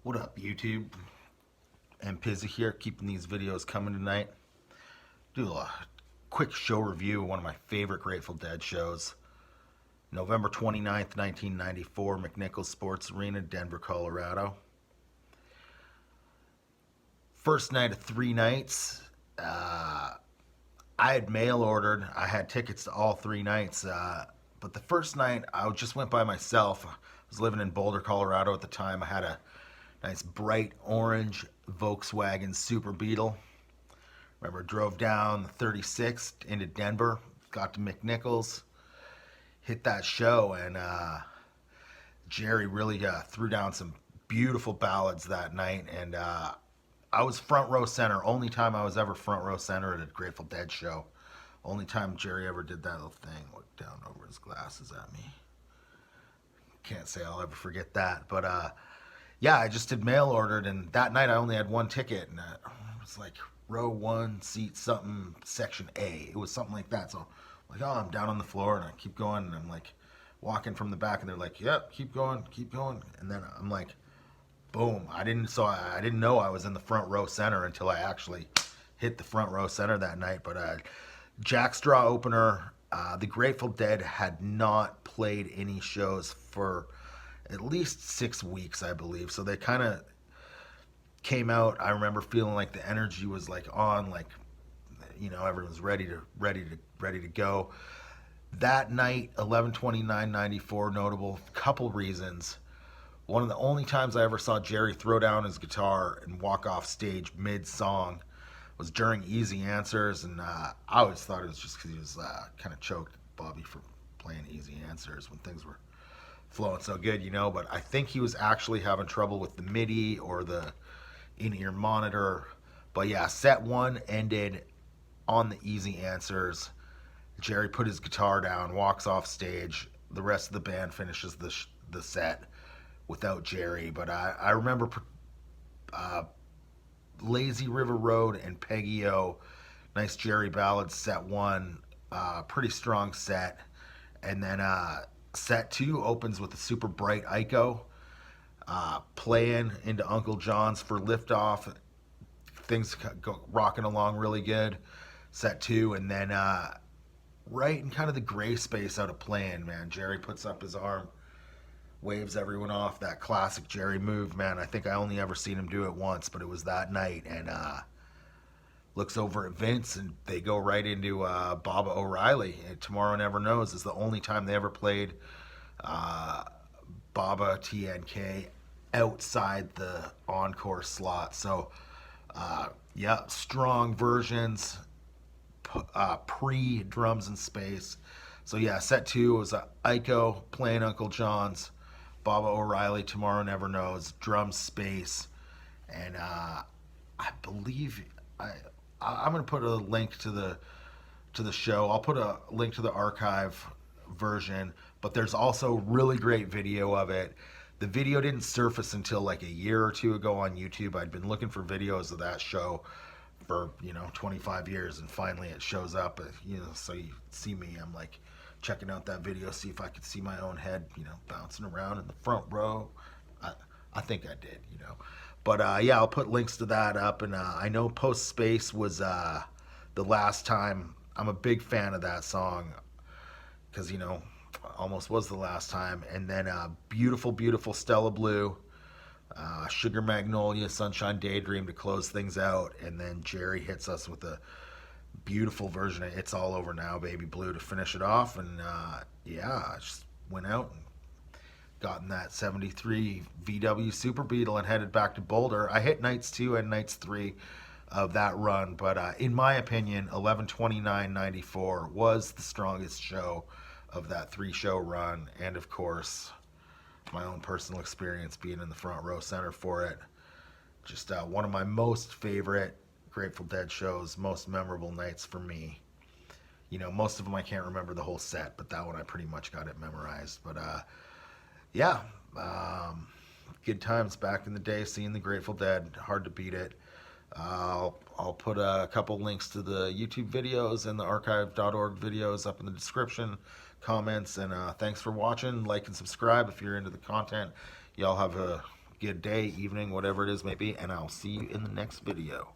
What up, YouTube? And Pizzy here, keeping these videos coming tonight. Do a quick show review of one of my favorite Grateful Dead shows. November 29th, 1994, McNichols Sports Arena, Denver, Colorado. First night of 3 nights. I had mail ordered. I had tickets to all 3 nights. But the first night, I just went by myself. I was living in Boulder, Colorado at the time. I had a nice bright orange Volkswagen Super Beetle. Remember, drove down the 36th into Denver, got to McNichols, hit that show, and Jerry really threw down some beautiful ballads that night. And I was front row center. Only time I was ever front row center at a Grateful Dead show. Only time Jerry ever did that little thing. Looked down over his glasses at me. Can't say I'll ever forget that. But yeah, I just did mail ordered, and that night I only had one ticket, and it was like row 1, seat something, section A. It was something like that. So I'm like, oh, I'm down on the floor, and I keep going, and I'm like walking from the back, and they're like, yep, keep going, and then I'm like, boom! I didn't know I was in the front row center until I actually hit the front row center that night. But Jackstraw opener. The Grateful Dead had not played any shows for at least 6 weeks, I believe. So they kind of came out. I remember feeling like the energy was like on, like, you know, everyone's ready to go. That night, 11/29/94, notable. Couple reasons. One of the only times I ever saw Jerry throw down his guitar and walk off stage mid-song was during Easy Answers, and I always thought it was just because he was kind of choked Bobby for playing Easy Answers when things were flowing so good, you know. But I think he was actually having trouble with the MIDI or the in-ear monitor. But yeah, set 1 ended on the Easy Answers. Jerry put his guitar down, walks off stage. The rest of the band finishes the set without Jerry. But I remember Lazy River Road and Peggy O, nice Jerry ballad, set 1, pretty strong set. And then set 2 opens with a super bright Ico, playing into Uncle John's for liftoff. Things go rocking along really good. Set 2, and then right in kind of the gray space out of playing, man, Jerry puts up his arm, waves everyone off. That classic Jerry move, man. I think I only ever seen him do it once, but it was that night. And looks over at Vince, and they go right into Baba O'Reilly. And Tomorrow Never Knows is the only time they ever played Baba TNK outside the encore slot. So yeah, strong versions, pre drums and space. So yeah, set 2 was Ico playing Uncle John's, Baba O'Reilly, Tomorrow Never Knows, drum space, and I believe I'm gonna put a link to the show. I'll put a link to the archive version, but there's also really great video of it. The video didn't surface until like a year or 2 ago on YouTube. I'd been looking for videos of that show for 25 years, and finally it shows up. So you see me. I'm like checking out that video, see if I could see my own head, bouncing around in the front row. I think I did, But yeah, I'll put links to that up. And I know Post Space was the last time. I'm a big fan of that song because, almost was the last time. And then Beautiful, Beautiful Stella Blue, Sugar Magnolia, Sunshine Daydream to close things out. And then Jerry hits us with a beautiful version of It's All Over Now, Baby Blue to finish it off. And yeah, I just went out and got in that 73 VW Super Beetle and headed back to Boulder. I hit nights 2 and nights 3 of that run, but in my opinion, 11/29/94 was the strongest show of that 3-show run. And of course, my own personal experience being in the front row center for it. Just one of my most favorite Grateful Dead shows, most memorable nights for me. Most of them I can't remember the whole set, but that one I pretty much got it memorized. But yeah, good times back in the day seeing the Grateful Dead. Hard to beat it. I'll put a couple links to the YouTube videos and the archive.org videos up in the description, comments, and thanks for watching. Like and subscribe if you're into the content. Y'all have a good day, evening, whatever it is may be, and I'll see you in the next video.